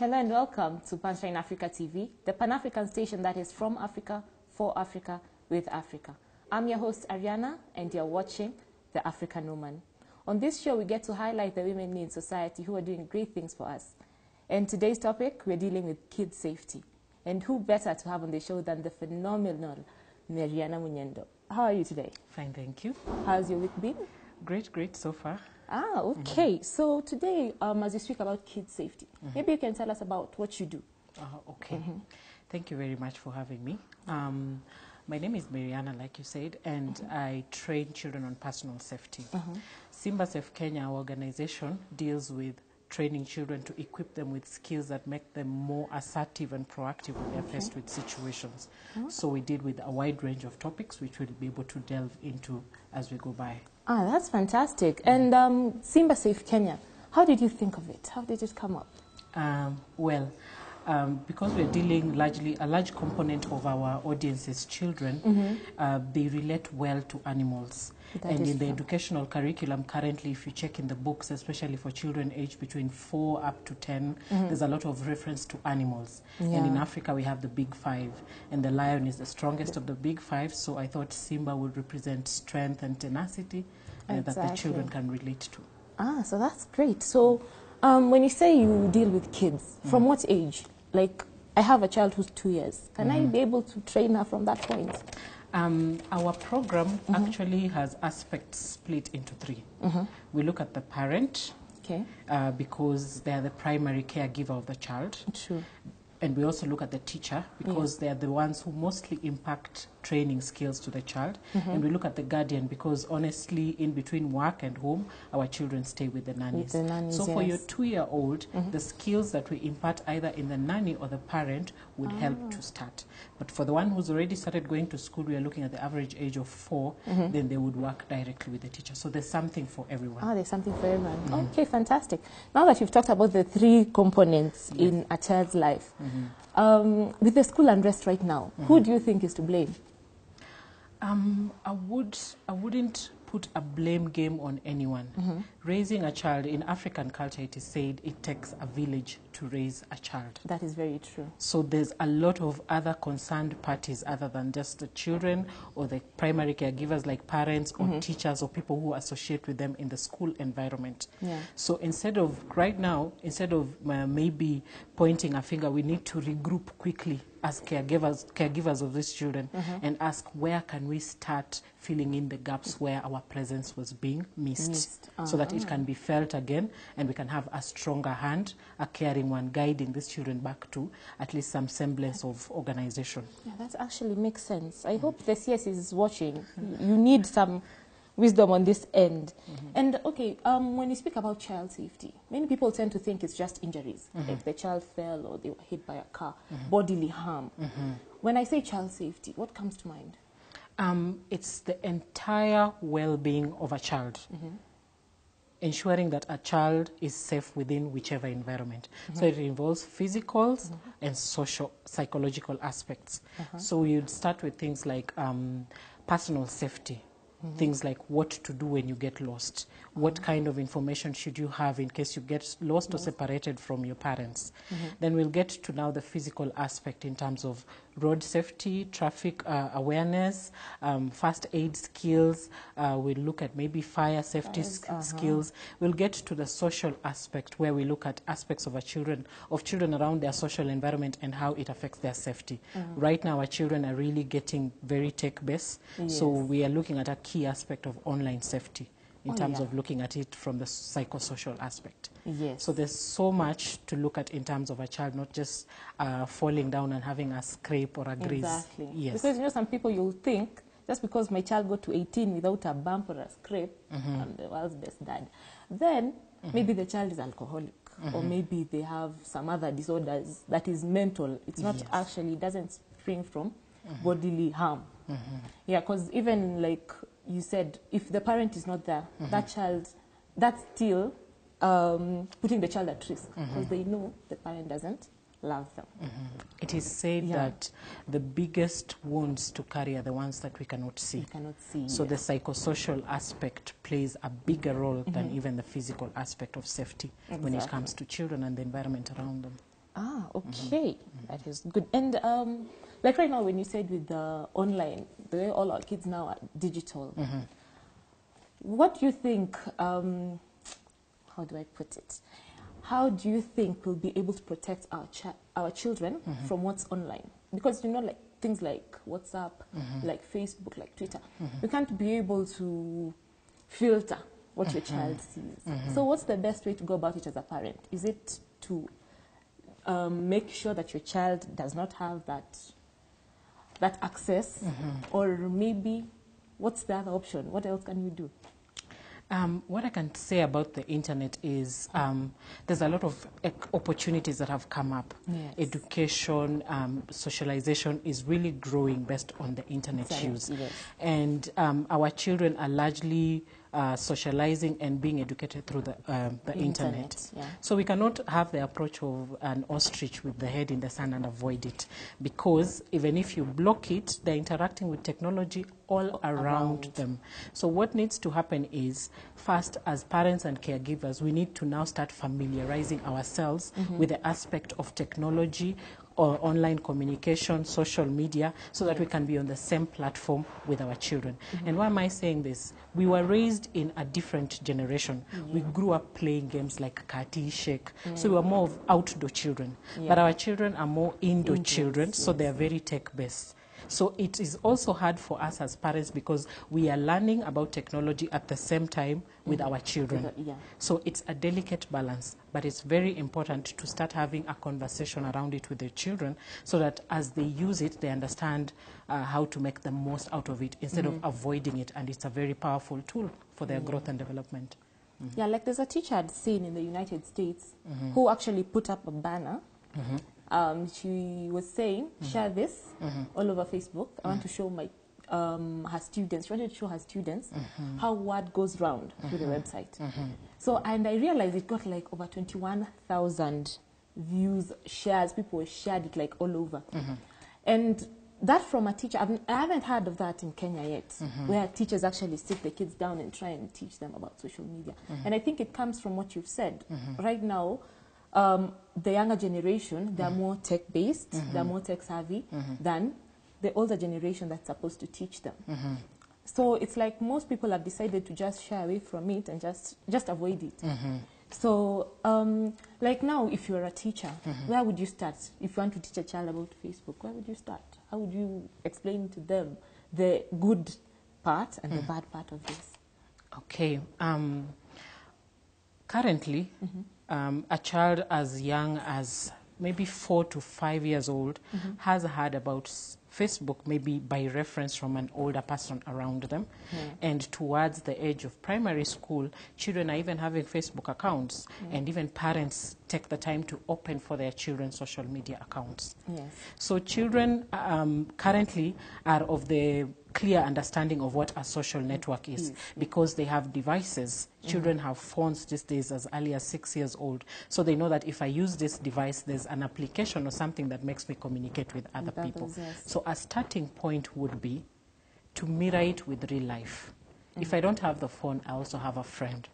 Hello and welcome to Punchline Africa TV, the Pan-African station that is from Africa, for Africa, with Africa. I'm your host, Maryana, and you're watching The African Woman. On this show, we get to highlight the women in society who are doing great things for us. And today's topic, we're dealing with kids' safety. And who better to have on the show than the phenomenal Maryana Munyendo. How are you today? Fine, thank you. How's your week been? Great so far. Ah, okay. So today, as we speak about kids' safety, maybe you can tell us about what you do. Okay. Thank you very much for having me. My name is Maryana, like you said, and I train children on personal safety. Simba-Safe Kenya, our organization, deals with training children to equip them with skills that make them more assertive and proactive when they're faced with situations. So we deal with a wide range of topics which we'll be able to delve into as we go by. Ah, that's fantastic. And Simba-Safe Kenya, how did you think of it? How did it come up? Because we're dealing a large component of our audience is children, they relate well to animals. And in the educational curriculum currently, if you check in the books, especially for children aged between 4 up to 10, there's a lot of reference to animals. And in Africa, we have the big five, and the lion is the strongest of the big five, so I thought Simba would represent strength and tenacity that the children can relate to. Ah, so that's great. So when you say you deal with kids, from what age? Like, I have a child who's 2 years. Can I be able to train her from that point? Our program actually has aspects split into 3. We look at the parent, because they are the primary caregiver of the child. True. And we also look at the teacher, because they are the ones who mostly impact training skills to the child. And we look at the guardian, because honestly, in between work and home, our children stay with the nannies. So for your 2-year-old, the skills that we impart either in the nanny or the parent would help to start. But for the one who's already started going to school, we are looking at the average age of 4, then they would work directly with the teacher. So there's something for everyone. Ah, there's something for everyone. Okay, fantastic. Now that you've talked about the 3 components in a child's life, with the school unrest right now, who do you think is to blame? I wouldn't put a blame game on anyone. Raising a child, in African culture, it is said it takes a village to raise a child. That is very true. So there's a lot of other concerned parties other than just the children or the primary caregivers like parents or teachers or people who associate with them in the school environment. So instead of, right now, maybe pointing a finger, we need to regroup quickly as caregivers of these children and ask, where can we start filling in the gaps where our presence was being missed. So that it can be felt again and we can have a stronger hand, a caring one, guiding these children back to at least some semblance of organization. Yeah, that actually makes sense. I hope the CS is watching. You need some wisdom on this end. And okay, when you speak about child safety, many people tend to think it's just injuries, like the child fell or they were hit by a car, bodily harm. When I say child safety, what comes to mind? It's the entire well-being of a child. Ensuring that a child is safe within whichever environment. So it involves physical and social, psychological aspects. So you'd start with things like personal safety. Things like what to do when you get lost. What kind of information should you have in case you get lost or separated from your parents? Then we'll get to now the physical aspect in terms of road safety, traffic awareness, first aid skills. We'll look at maybe fire safety skills. We'll get to the social aspect where we look at aspects of children around their social environment and how it affects their safety. Right now, our children are really getting very tech-based. So we are looking at a key aspect of online safety in terms of looking at it from the psychosocial aspect. So there's so much to look at in terms of a child, not just falling down and having a scrape or a graze. Exactly. Because, you know, some people you'll think, just because my child got to 18 without a bump or a scrape, I'm the world's best dad, then maybe the child is alcoholic. Or maybe they have some other disorders that is mental. It's not actually, doesn't spring from bodily harm. Yeah, because even like you said, if the parent is not there, that child, that's still putting the child at risk because they know the parent doesn't love them. It is said that the biggest wounds to carry are the ones that we cannot see. So the psychosocial aspect plays a bigger role than even the physical aspect of safety when it comes to children and the environment around them. Ah, okay. That is good. And like right now, when you said with the online, the way all our kids now are digital, what do you think, how do I put it? How do you think we'll be able to protect our children from what's online? Because, you know, like things like WhatsApp, like Facebook, like Twitter, you can't be able to filter what your child sees. So what's the best way to go about it as a parent? Is it to make sure that your child does not have that access, or maybe what's the other option? What else can you do? What I can say about the internet is there's a lot of opportunities that have come up. Yes. Education, socialization is really growing based on the internet use. Yes. And our children are largely socializing and being educated through the internet. Yeah. So we cannot have the approach of an ostrich with the head in the sand and avoid it, because even if you block it, they're interacting with technology all around them. So what needs to happen is, first, as parents and caregivers, we need to now start familiarizing ourselves with the aspect of technology or online communication, social media, so that we can be on the same platform with our children. And why am I saying this? We were raised in a different generation. We grew up playing games like Kati, Shake, so we were more of outdoor children. But our children are more indoor children, so they are very tech-based. So it is also hard for us as parents because we are learning about technology at the same time with our children. So it's a delicate balance, but it's very important to start having a conversation around it with the children so that as they use it, they understand how to make the most out of it instead of avoiding it. And it's a very powerful tool for their growth and development. Yeah, like there's a teacher I'd seen in the United States who actually put up a banner. She was saying, share this all over Facebook. I want to show my her students. She wanted to show her students how word goes round through the website. So, and I realized it got like over 21,000 views, shares. People shared it like all over. And that from a teacher, I haven't heard of that in Kenya yet, where teachers actually sit the kids down and try and teach them about social media. And I think it comes from what you've said. Right now, the younger generation, they're more tech-based, they're more tech-savvy than the older generation that's supposed to teach them. So it's like most people have decided to just shy away from it and just avoid it. So like now, if you're a teacher, where would you start? If you want to teach a child about Facebook, where would you start? How would you explain to them the good part and the bad part of this? Okay. Currently, a child as young as maybe 4 to 5 years old has heard about Facebook, maybe by reference from an older person around them. And towards the age of primary school, children are even having Facebook accounts, and even parents take the time to open for their children social media accounts. So children currently are of the clear understanding of what a social network is because they have devices. Children have phones these days as early as 6 years old. So they know that if I use this device, there's an application or something that makes me communicate with other people. So a starting point would be to mirror it with real life. If I don't have the phone, I also have a friend.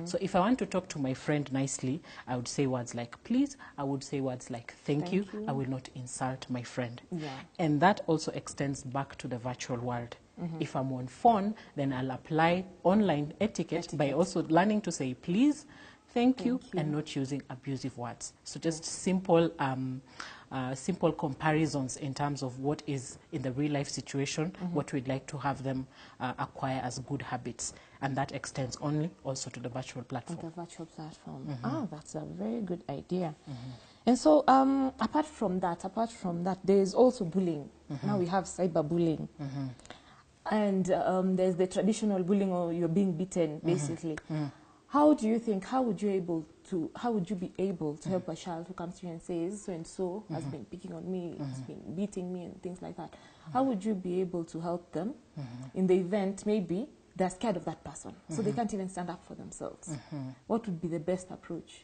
So if I want to talk to my friend nicely, I would say words like please, I would say words like thank you. I will not insult my friend. And that also extends back to the virtual world. If I'm on phone, then I'll apply online etiquette by also learning to say please, thank you, and not using abusive words. So just simple simple comparisons in terms of what is in the real life situation, what we'd like to have them acquire as good habits. And that extends only also to the virtual platform. The virtual platform. That's a very good idea. And so apart from that, there is also bullying. Now we have cyberbullying. And there's the traditional bullying, or you're being beaten, basically. How do you think, how would you be able to help a child who comes to you and says, so-and-so has been picking on me, has been beating me and things like that? How would you be able to help them in the event maybe they're scared of that person, so they can't even stand up for themselves? What would be the best approach?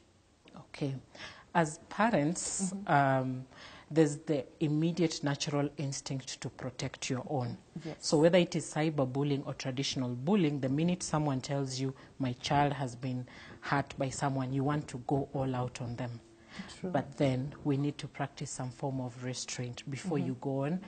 Okay. As parents, there's the immediate natural instinct to protect your own. So whether it is cyberbullying or traditional bullying, the minute someone tells you, my child has been hurt by someone, you want to go all out on them. True. But then we need to practice some form of restraint before you go on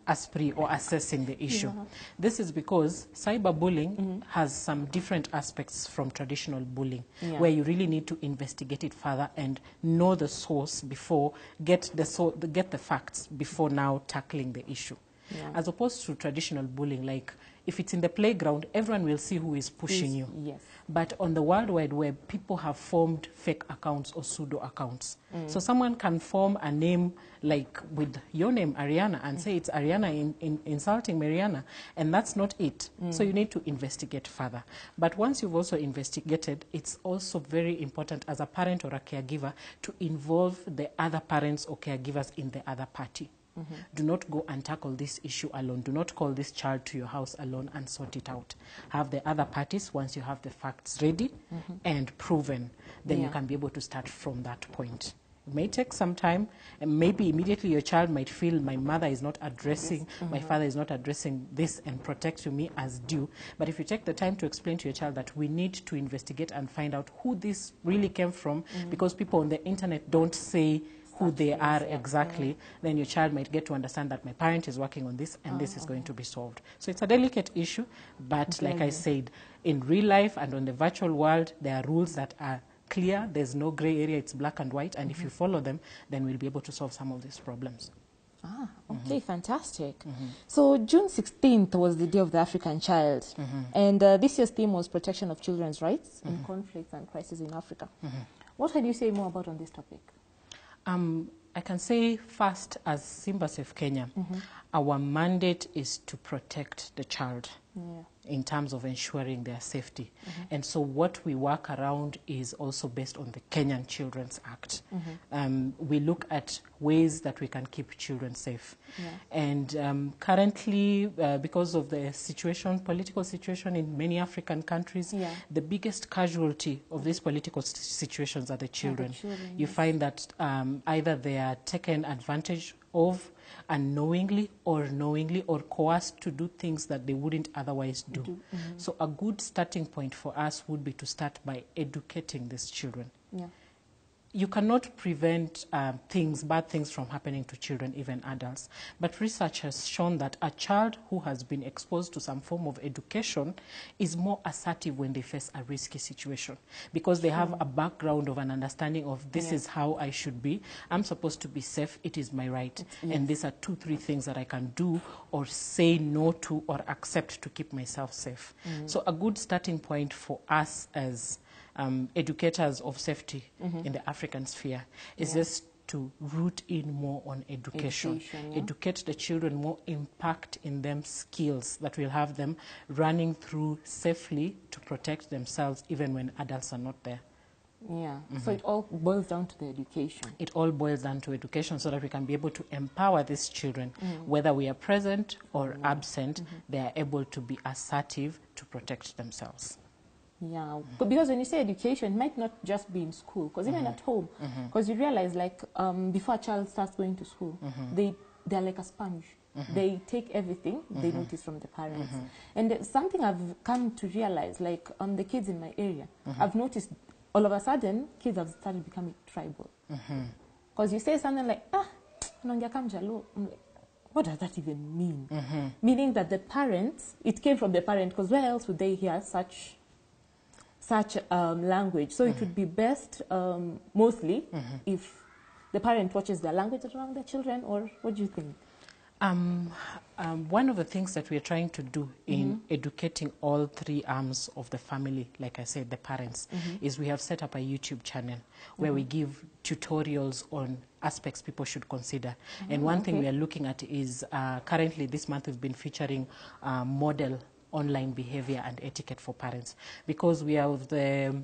Aspri or assessing the issue. Yeah. This is because cyberbullying has some different aspects from traditional bullying, where you really need to investigate it further and know the source before, get the facts before now tackling the issue. Yeah. As opposed to traditional bullying, like if it's in the playground, everyone will see who is pushing you. Yes. But on the World Wide Web, people have formed fake accounts or pseudo accounts. So someone can form a name like with your name, Ariana, and say it's Ariana insulting Maryana, and that's not it. So you need to investigate further. But once you've also investigated, it's also very important as a parent or a caregiver to involve the other parents or caregivers in the other party. Do not go and tackle this issue alone. Do not call this child to your house alone and sort it out. Have the other parties, once you have the facts ready and proven, then you can be able to start from that point. It may take some time, and maybe immediately your child might feel my mother is not addressing, my father is not addressing this and protect me as due. But if you take the time to explain to your child that we need to investigate and find out who this really came from, because people on the internet don't say who they are exactly, then your child might get to understand that my parent is working on this and this is going to be solved. So it's a delicate issue, but like I said, in real life and on the virtual world, there are rules that are clear. There's no gray area. It's black and white. And if you follow them, then we'll be able to solve some of these problems. Ah, okay, fantastic. So June 16th was the Day of the African Child. And this year's theme was protection of children's rights in conflicts and crises in Africa. What can you say more about on this topic? I can say first, as Simba-Safe Kenya, our mandate is to protect the child in terms of ensuring their safety. And so what we work around is also based on the Kenyan Children's Act. We look at ways that we can keep children safe. And currently, because of the situation, political situation in many African countries, the biggest casualty of these political situations are the children. You find that either they are taken advantage of unknowingly or knowingly or coerced to do things that they wouldn't otherwise do. So a good starting point for us would be to start by educating these children. You cannot prevent bad things from happening to children, even adults. But research has shown that a child who has been exposed to some form of education is more assertive when they face a risky situation, because they have a background of an understanding of this is how I should be. I'm supposed to be safe. It is my right. And these are 2-3 things that I can do or say no to or accept to keep myself safe. So a good starting point for us as educators of safety in the African sphere is just to root in more on education. Educate the children, more impact in them skills that will have them running through safely to protect themselves even when adults are not there. So it all boils down to the education. It all boils down to education so that we can be able to empower these children. Whether we are present or absent, they are able to be assertive to protect themselves. Because when you say education, it might not just be in school, because even at home, because you realize, like, before a child starts going to school, they're like a sponge. They take everything they notice from the parents. And something I've come to realize, like, the kids in my area, I've noticed all of a sudden, kids have started becoming tribal. Because you say something like, unaongea kama Jaluo. I'm like, what does that even mean? Meaning that the parents, it came from the parent, because where else would they hear such language? So it would be best, mostly, if the parent watches their language around their children, or what do you think? One of the things that we are trying to do in educating all 3 arms of the family, like I said, the parents, is we have set up a YouTube channel where we give tutorials on aspects people should consider. And one thing we are looking at is currently this month we've been featuring model online behavior and etiquette for parents, because we are of the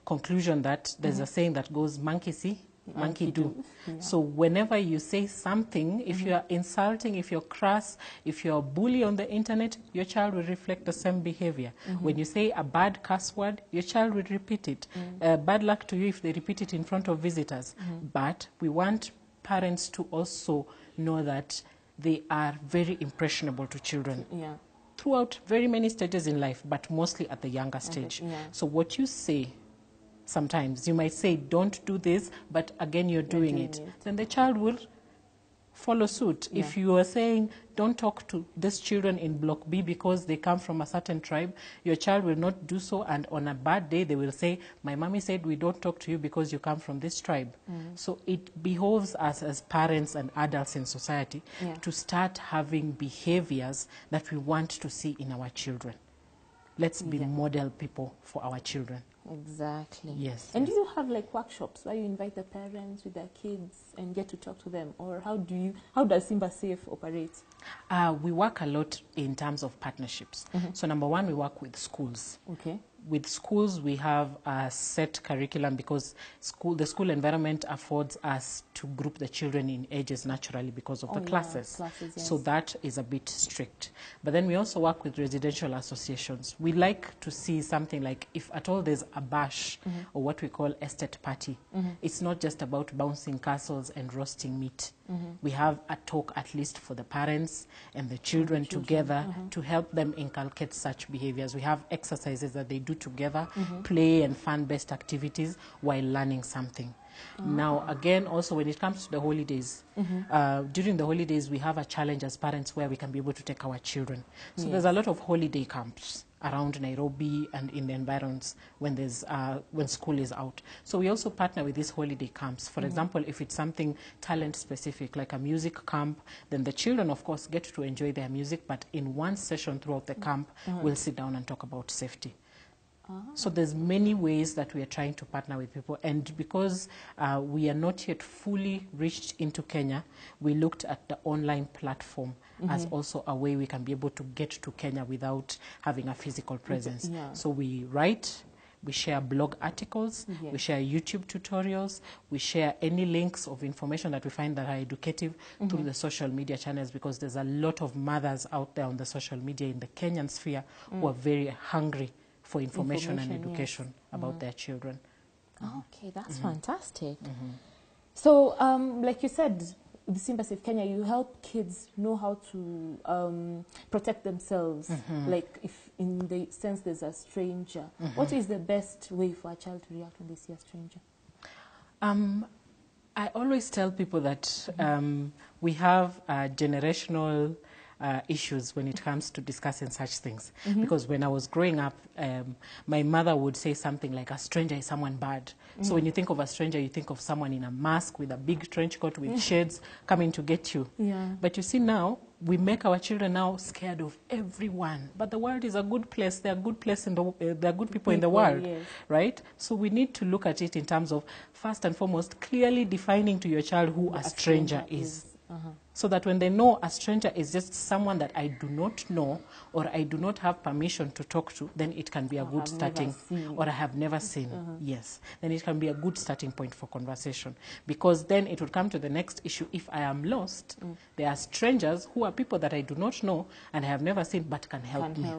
conclusion that there's a saying that goes, monkey see, monkey do. So whenever you say something, if you are insulting, if you're crass, if you're a bully on the internet, your child will reflect the same behavior. When you say a bad curse word, your child will repeat it. Bad luck to you if they repeat it in front of visitors. But we want parents to also know that they are very impressionable to children. Throughout very many stages in life, but mostly at the younger stage. So what you say sometimes. You might say, don't do this, but again, you're doing it. Then the child will follow suit. Yeah. If you are saying, don't talk to these children in Block B because they come from a certain tribe, your child will not do so, and on a bad day, they will say, my mommy said we don't talk to you because you come from this tribe. So it behoves us as parents and adults in society to start having behaviors that we want to see in our children. Let's be model people for our children. Exactly. Yes. And do you have like workshops where you invite the parents with their kids and get to talk to them, or how does Simba-Safe operate? We work a lot in terms of partnerships. So number one, we work with schools. Okay. With schools, we have a set curriculum because the school environment affords us to group the children in ages naturally because of the classes. Yes. So that is a bit strict. But then we also work with residential associations. We like to see something like, if at all there's a bash or what we call estate party, it's not just about bouncing castles and roasting meat. We have a talk at least for the parents and the children together to help them inculcate such behaviors. We have exercises that they do together, play and fun-based activities while learning something. Now, again, also when it comes to the holidays, during the holidays, we have a challenge as parents where we can be able to take our children. So there's a lot of holiday camps around Nairobi and in the environs when school is out. So we also partner with these holiday camps. For example, if it's something talent specific, like a music camp, then the children, of course, get to enjoy their music, but in one session throughout the camp, we'll sit down and talk about safety. So there's many ways that we are trying to partner with people, and because we are not yet fully reached into Kenya, we looked at the online platform as also a way we can be able to get to Kenya without having a physical presence. So we write, we share blog articles, we share YouTube tutorials, we share any links of information that we find that are educative through the social media channels, because there's a lot of mothers out there on the social media in the Kenyan sphere who are very hungry for information and education about their children. Okay, that's fantastic. So, like you said, the Simba-Safe Kenya, you help kids know how to protect themselves. Like if in the sense there's a stranger, what is the best way for a child to react when they see a stranger? I always tell people that we have generational issues when it comes to discussing such things. Because when I was growing up, my mother would say something like, a stranger is someone bad. So when you think of a stranger, you think of someone in a mask with a big trench coat with shades coming to get you. But you see now, we make our children now scared of everyone. But the world is a good place. There are good there are good people in the world, right? So we need to look at it in terms of, first and foremost, clearly defining to your child who a stranger is. So that when they know a stranger is just someone that I do not know or I do not have permission to talk to, then it can be a good starting, or I have never seen, yes. Then it can be a good starting point for conversation, because then it will come to the next issue. If I am lost, there are strangers who are people that I do not know and I have never seen but can help me.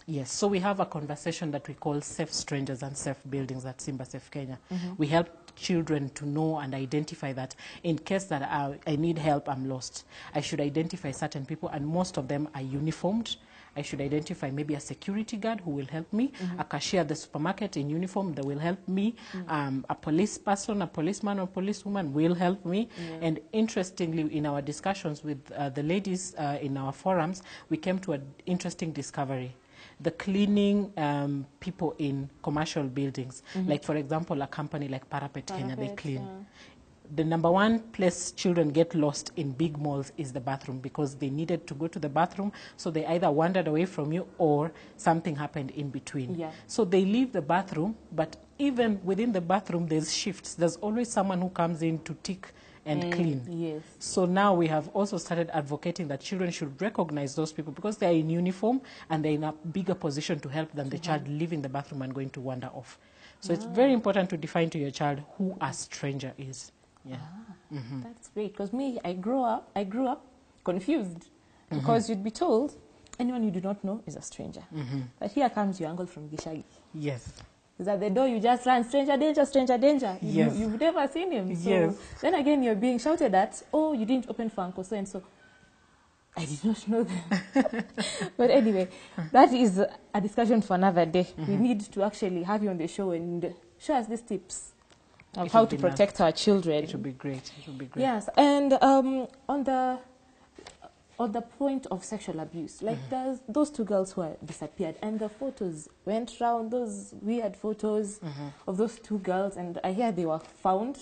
Yes, so we have a conversation that we call Safe Strangers and Safe Buildings at Simba-Safe Kenya. We help children to know and identify that in case that I need help, I'm lost, I should identify certain people, and most of them are uniformed. I should identify maybe a security guard who will help me, a cashier at the supermarket in uniform that will help me, a police person, a policeman or policewoman will help me. And interestingly, in our discussions with the ladies in our forums, we came to an interesting discovery. The cleaning people in commercial buildings, like for example, a company like Parapet Kenya, they clean. The number one place children get lost in big malls is the bathroom, because they needed to go to the bathroom, so they either wandered away from you or something happened in between. So they leave the bathroom, but even within the bathroom, there's shifts. There's always someone who comes in to tick and clean. So now we have also started advocating that children should recognize those people, because they are in uniform and they're in a bigger position to help than the child leaving the bathroom and going to wander off. So it's very important to define to your child who a stranger is. That's great, because me, I grew up confused, because you'd be told anyone you do not know is a stranger. But here comes your uncle from Gishagi. Is at the door, you just run, stranger danger, stranger danger. You've never seen him. So then again, you're being shouted at, oh, you didn't open for Uncle so-and-so. I did not know them. But anyway, that is a discussion for another day. We need to actually have you on the show and show us these tips of It how would to be protect our children. It would be great. It would be great. Yes, and on the point of sexual abuse, like there's those two girls who are disappeared, and the photos went round, those weird photos of those two girls, and I hear they were found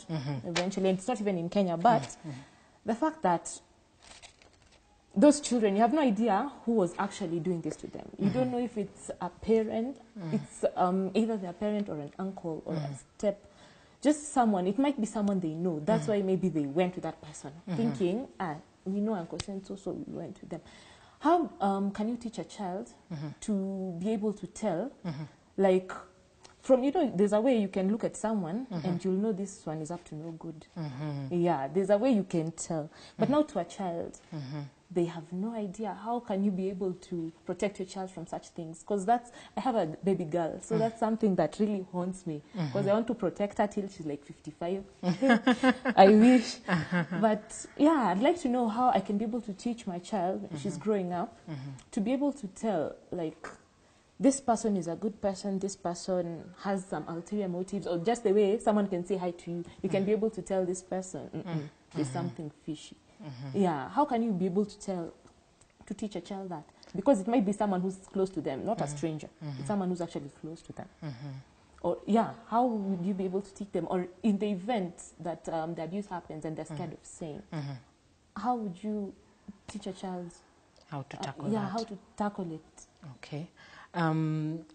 eventually, and it's not even in Kenya, but the fact that those children, you have no idea who was actually doing this to them. You don't know if it's a parent, it's either their parent or an uncle or a step, just someone. It might be someone they know. That's why maybe they went to that person, thinking, we know Uncle so we went to them. How can you teach a child to be able to tell, like, from, there's a way you can look at someone and you'll know this one is up to no good. Yeah, there's a way you can tell. But now to a child, they have no idea. How can you be able to protect your child from such things? Because I have a baby girl, so that's something that really haunts me. Because I want to protect her till she's like 55. I wish. But yeah, I'd like to know how I can be able to teach my child, when she's growing up, to be able to tell, like, this person is a good person, this person has some ulterior motives, or just the way someone can say hi to you, you can be able to tell this person, there's something fishy. Yeah, how can you be able to teach a child that? Because it might be someone who's close to them, not a stranger. It's someone who's actually close to them. Or, yeah, how would you be able to teach them? Or in the event that the abuse happens and they're scared of saying, how would you teach a child how to tackle that? Yeah, how to tackle it. Okay.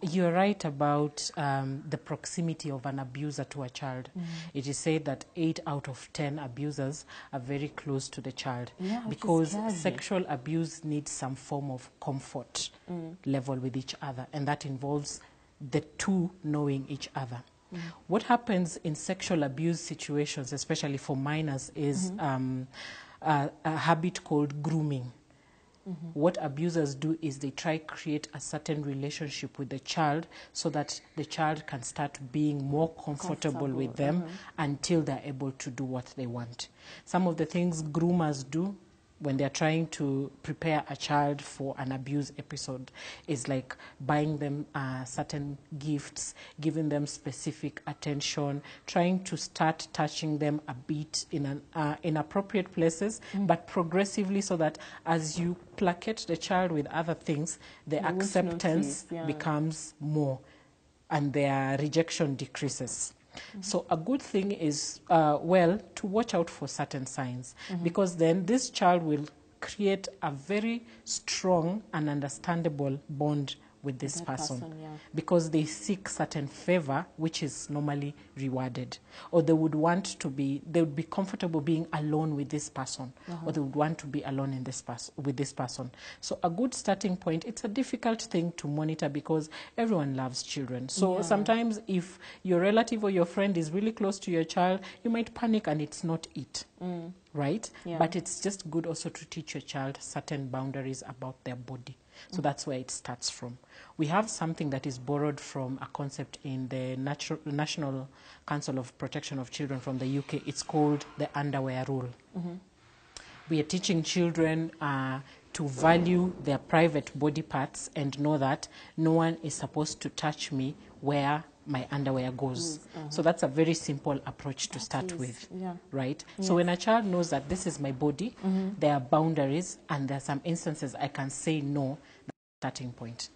You're right about the proximity of an abuser to a child. It is said that 8 out of 10 abusers are very close to the child, because sexual abuse needs some form of comfort level with each other, and that involves the two knowing each other. What happens in sexual abuse situations, especially for minors, is a habit called grooming. What abusers do is they try to create a certain relationship with the child so that the child can start being more comfortable with them until they're able to do what they want. Some of the things groomers do when they're trying to prepare a child for an abuse episode is like buying them certain gifts, giving them specific attention, trying to start touching them a bit in inappropriate places, but progressively, so that as you placate the child with other things, the acceptance becomes more and their rejection decreases. So a good thing is, to watch out for certain signs, because then this child will create a very strong and understandable bond with this person, because they seek certain favor, which is normally rewarded, or they would be comfortable being alone with this person, or they would want to be alone with this person. So a good starting point, it's a difficult thing to monitor because everyone loves children. So sometimes if your relative or your friend is really close to your child, you might panic and it's not it. Right? But it's just good also to teach your child certain boundaries about their body. So that's where it starts from. We have something that is borrowed from a concept in the National Council of Protection of Children from the UK. It's called the underwear rule. We are teaching children to value their private body parts and know that no one is supposed to touch me where my underwear goes. So that's a very simple approach to start with, right? So when a child knows that this is my body, there are boundaries, and there are some instances I can say no, that's the starting point.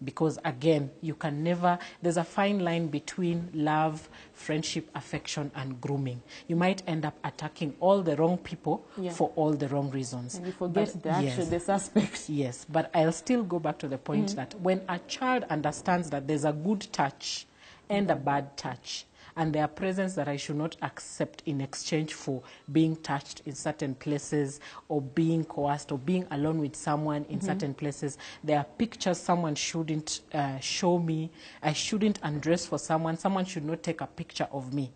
Because again, you can never, there's a fine line between love, friendship, affection, and grooming. You might end up attacking all the wrong people for all the wrong reasons. And you forget the suspect. Yes, but I'll still go back to the point that when a child understands that there's a good touch and a bad touch, and there are presents that I should not accept in exchange for being touched in certain places, or being coerced, or being alone with someone in certain places. There are pictures someone shouldn't show me. I shouldn't undress for someone. Someone should not take a picture of me.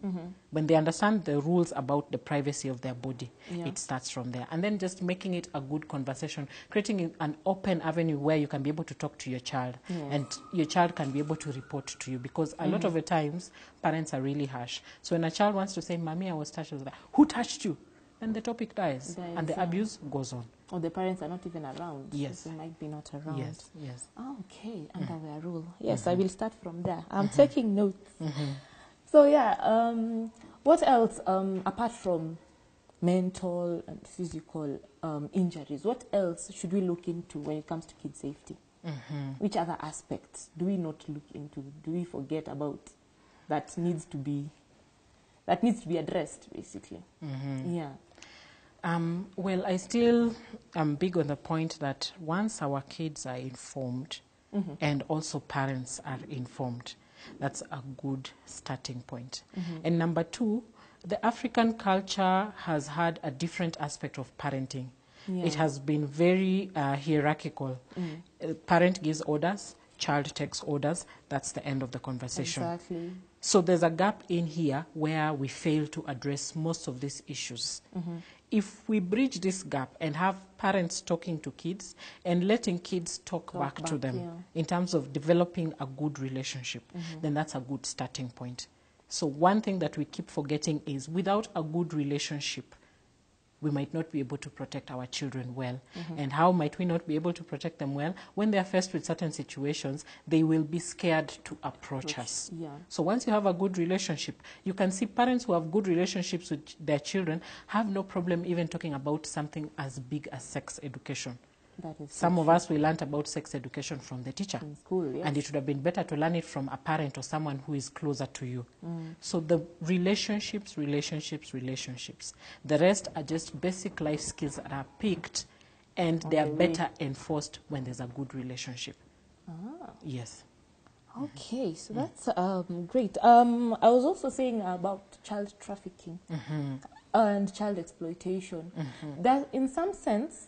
When they understand the rules about the privacy of their body, it starts from there. And then just making it a good conversation, creating an open avenue where you can be able to talk to your child, and your child can be able to report to you, because a lot of the times parents are really harsh. So when a child wants to say, "Mommy, I was touched," who touched you? Then the topic dies and the abuse goes on. Or the parents are not even around. Yes. They might be not around. Yes. Okay, underwear rule. Yes, I will start from there. I'm taking notes. So yeah, what else apart from mental and physical injuries? What else should we look into when it comes to kid safety? Which other aspects do we not look into? Do we forget about that needs to be addressed, basically? Yeah. Well, I still am big on the point that once our kids are informed and also parents are informed, that's a good starting point. And number two, the African culture has had a different aspect of parenting. It has been very hierarchical. Parent gives orders, child takes orders, that's the end of the conversation. Exactly. So there's a gap in here where we fail to address most of these issues. If we bridge this gap and have parents talking to kids and letting kids talk back to them in terms of developing a good relationship, then that's a good starting point. So one thing that we keep forgetting is without a good relationship, we might not be able to protect our children well. And how might we not be able to protect them well? When they are faced with certain situations, they will be scared to approach us. So once you have a good relationship, you can see parents who have good relationships with their children have no problem even talking about something as big as sex education. Some of us, we learned about sex education from the teacher. In school, yes. And it would have been better to learn it from a parent or someone who is closer to you. So the relationships. The rest are just basic life skills that are picked, and they are better enforced when there's a good relationship. Yes. Okay, so that's great. I was also saying about child trafficking and child exploitation. That in some sense,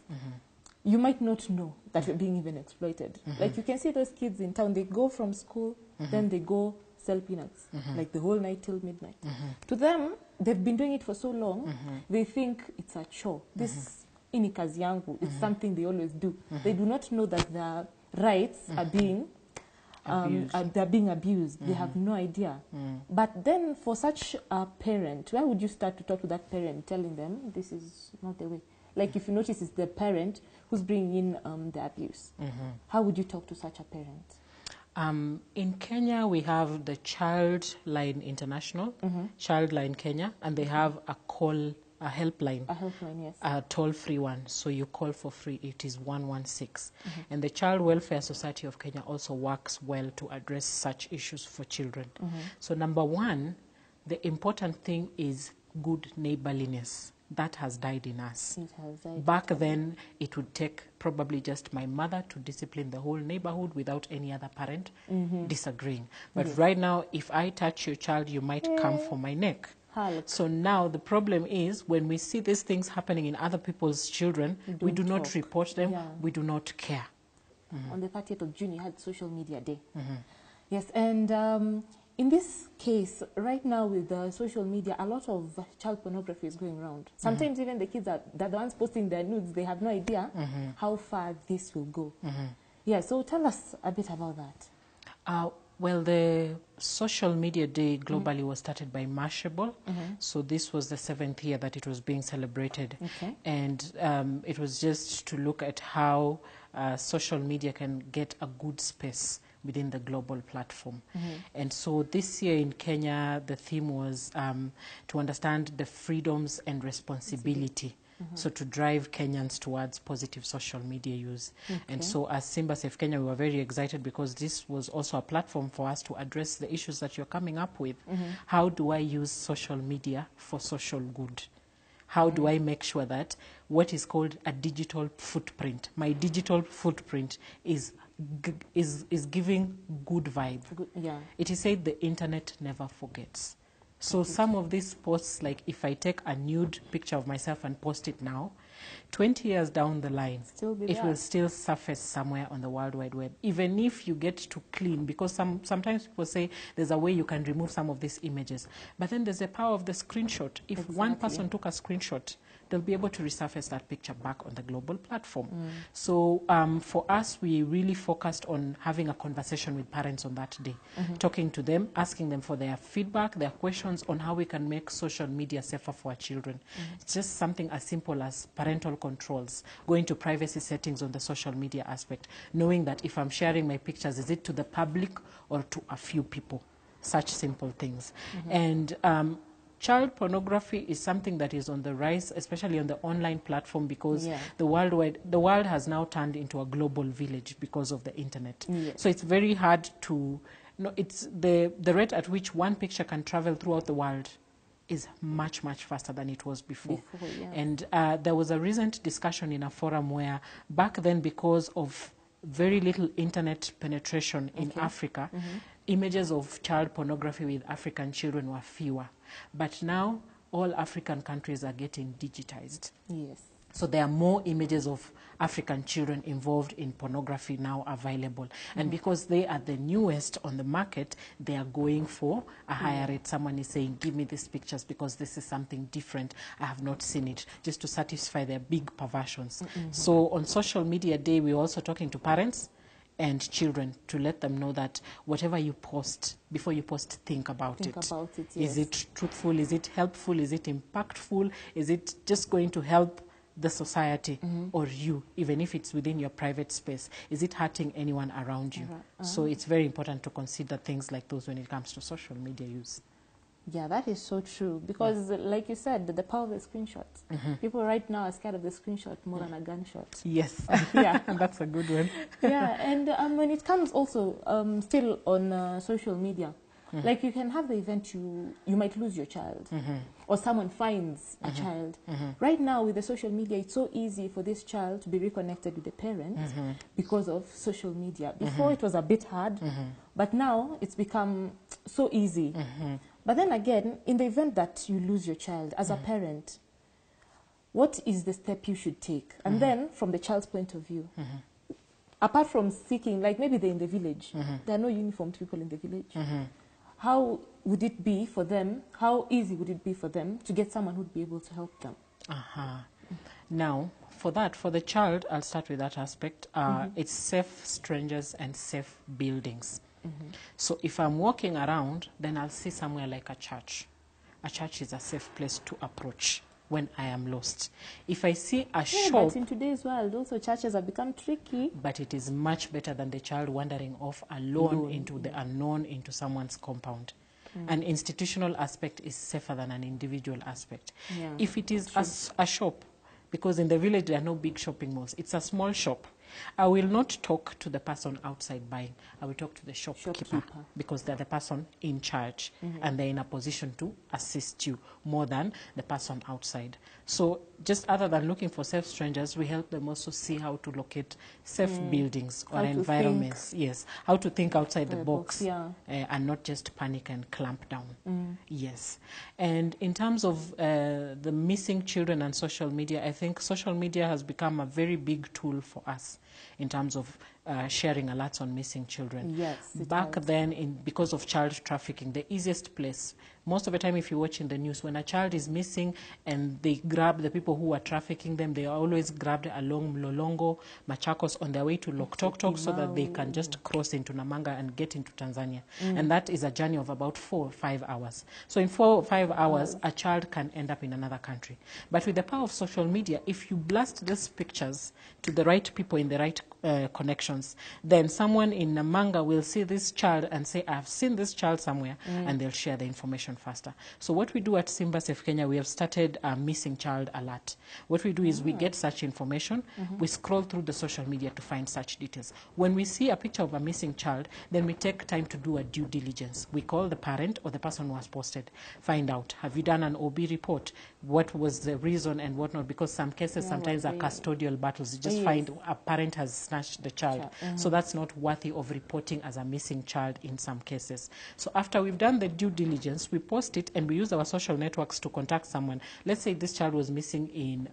you might not know that you're being even exploited. Like you can see those kids in town, they go from school, then they go sell peanuts, like the whole night till midnight. To them, they've been doing it for so long, they think it's a chore. This ini kazi yangu, it's something they always do. They do not know that their rights are being they're being abused. They have no idea. But then for such a parent, where would you start to talk to that parent, telling them this is not the way? Like if you notice it's the parent who's bringing in the abuse. How would you talk to such a parent? In Kenya, we have the Childline International, Childline Kenya, and they have a helpline. A helpline, yes. A toll-free one. So you call for free. It is 116. And the Child Welfare Society of Kenya also works well to address such issues for children. So number one, the important thing is good neighborliness. That has died in us. It has died. Back then, it would take probably just my mother to discipline the whole neighborhood without any other parent disagreeing. But right now, if I touch your child, you might come for my neck. So now the problem is when we see these things happening in other people's children, we do not report them, we do not care. On the 30th of June, you had Social Media Day. Yes, and in this case, right now with the social media, a lot of child pornography is going around. Sometimes even the kids are the ones posting their nudes. They have no idea how far this will go. Yeah, so tell us a bit about that. Well, the Social Media Day globally was started by Mashable. So this was the 7th year that it was being celebrated. And it was just to look at how social media can get a good space within the global platform. And so this year in Kenya, the theme was to understand the freedoms and responsibility. So to drive Kenyans towards positive social media use. And so as Simba-Safe Kenya, we were very excited because this was also a platform for us to address the issues that you're coming up with. How do I use social media for social good? How do I make sure that what is called a digital footprint, my digital footprint is giving good vibe. It is said the internet never forgets. So some of these posts, like if I take a nude picture of myself and post it now, 20 years down the line, it will still surface somewhere on the World Wide Web, even if you get to clean, because sometimes people say there's a way you can remove some of these images. But then there's the power of the screenshot. If one person took a screenshot, they'll be able to resurface that picture back on the global platform. So for us, we really focused on having a conversation with parents on that day, talking to them, asking them for their feedback, their questions on how we can make social media safer for our children. It's just something as simple as parental controls, going to privacy settings on the social media aspect, knowing that if I'm sharing my pictures, is it to the public or to a few people? such simple things. And child pornography is something that is on the rise, especially on the online platform, because the world has now turned into a global village because of the internet. So it's very hard to, it's the rate at which one picture can travel throughout the world is much, much faster than it was before. And there was a recent discussion in a forum where back then, because of very little internet penetration in Africa, images of child pornography with African children were fewer. But now all African countries are getting digitized. So there are more images of African children involved in pornography now available. And because they are the newest on the market, they are going for a higher rate. Someone is saying, give me these pictures because this is something different. I have not seen it, just to satisfy their big perversions. So on Social Media Day, we're also talking to parents and children to let them know that whatever you post, before you post, think about it. Is it truthful? Is it helpful? Is it impactful? Is it just going to help the society or you, even if it's within your private space? Is it hurting anyone around you? So it's very important to consider things like those when it comes to social media use. Yeah, that is so true. Because like you said, the power of the screenshot. People right now are scared of the screenshot more than a gunshot. Yes. That's a good one. And when it comes also still on social media, like you can have the event, you might lose your child, or someone finds a child. Right now with the social media, it's so easy for this child to be reconnected with the parents because of social media. Before it was a bit hard, but now it's become so easy. But then again, in the event that you lose your child as a parent, what is the step you should take? And then from the child's point of view, apart from seeking, like maybe they're in the village, there are no uniformed people in the village. How would it be for them, how easy would it be for them to get someone who would be able to help them? Now, for the child, I'll start with that aspect. It's safe strangers and safe buildings. So if I'm walking around, then I'll see somewhere like a church. A church is a safe place to approach when I am lost. If I see a shop... But in today's world, also churches have become tricky. But it is much better than the child wandering off alone into the unknown, into someone's compound. An institutional aspect is safer than an individual aspect. If it is a shop, because in the village there are no big shopping malls, it's a small shop, I will not talk to the person outside buying. I will talk to the shopkeeper because they're the person in charge and they're in a position to assist you more than the person outside. So just other than looking for safe strangers, we help them also see how to locate safe buildings or environments. Yes, how to think outside the box and not just panic and clamp down. Yes. And in terms of the missing children and social media, I think social media has become a very big tool for us in terms of sharing alerts on missing children. Back then, because of child trafficking, the easiest place, most of the time if you watch in the news, when a child is missing and they grab the people who are trafficking them, they are always grabbed along Mlolongo, Machakos on their way to Loktoktok so that they can just cross into Namanga and get into Tanzania. And that is a journey of about 4 or 5 hours. So in 4 or 5 hours, a child can end up in another country. But with the power of social media, if you blast these pictures to the right people in the right connections, then someone in Namanga will see this child and say, I've seen this child somewhere, and they'll share the information faster. So what we do at Simba-Safe Kenya, we have started a missing child alert. What we do is we get such information, we scroll through the social media to find such details. When we see a picture of a missing child, then we take time to do a due diligence. We call the parent or the person who has posted, find out, have you done an OB report? What was the reason and whatnot? Because some cases sometimes are custodial battles. You just find a parent has snatched the child. So that's not worthy of reporting as a missing child in some cases. So after we've done the due diligence, we post it and we use our social networks to contact someone. Let's say this child was missing in,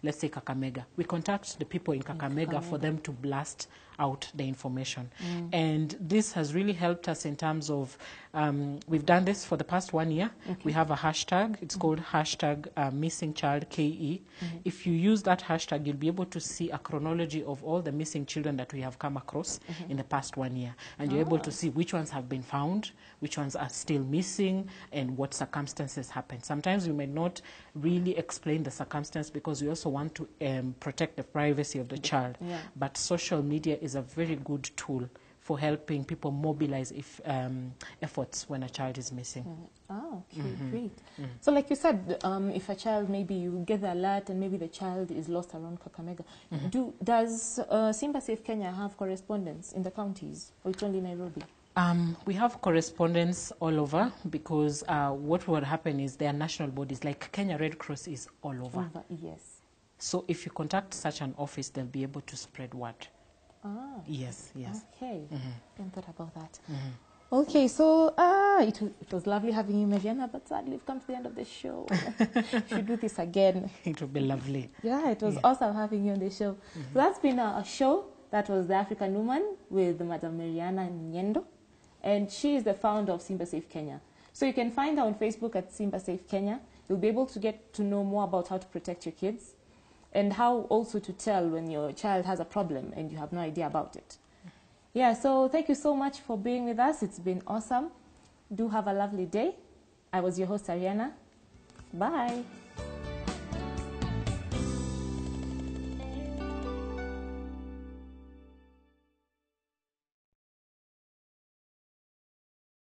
let's say Kakamega. We contact the people in Kakamega for them to blast out the information. And this has really helped us in terms of, we've done this for the past 1 year. We have a hashtag. It's called hashtag missing child KE. If you use that hashtag, you'll be able to see a chronology of all the missing children that we have come across in the past 1 year. And you're able to see which ones have been found, which ones are still missing, and what circumstances happen. Sometimes we may not really explain the circumstance because we also want to protect the privacy of the child. But social media is a very good tool for helping people mobilize efforts when a child is missing. Oh, okay, great. So like you said, if a child, maybe you get the alert and maybe the child is lost around Kakamega, does Simba-Safe Kenya have correspondence in the counties, or it's only Nairobi? We have correspondence all over, because what would happen is there are national bodies, like Kenya Red Cross is all over. Yes. So if you contact such an office, they'll be able to spread word. Ah. Yes. Okay. Hadn't thought about that. Okay, so it was lovely having you, Maryana, but sadly we've come to the end of the show. We should do this again. It would be lovely. Yeah, it was awesome having you on the show. So that's been a show. That was The African Woman with Madam Maryana Munyendo, and she is the founder of Simba-Safe Kenya. So you can find her on Facebook at Simba-Safe Kenya. You'll be able to get to know more about how to protect your kids, and how also to tell when your child has a problem and you have no idea about it. Yeah, so thank you so much for being with us. It's been awesome. Do have a lovely day. I was your host, Ariana. Bye.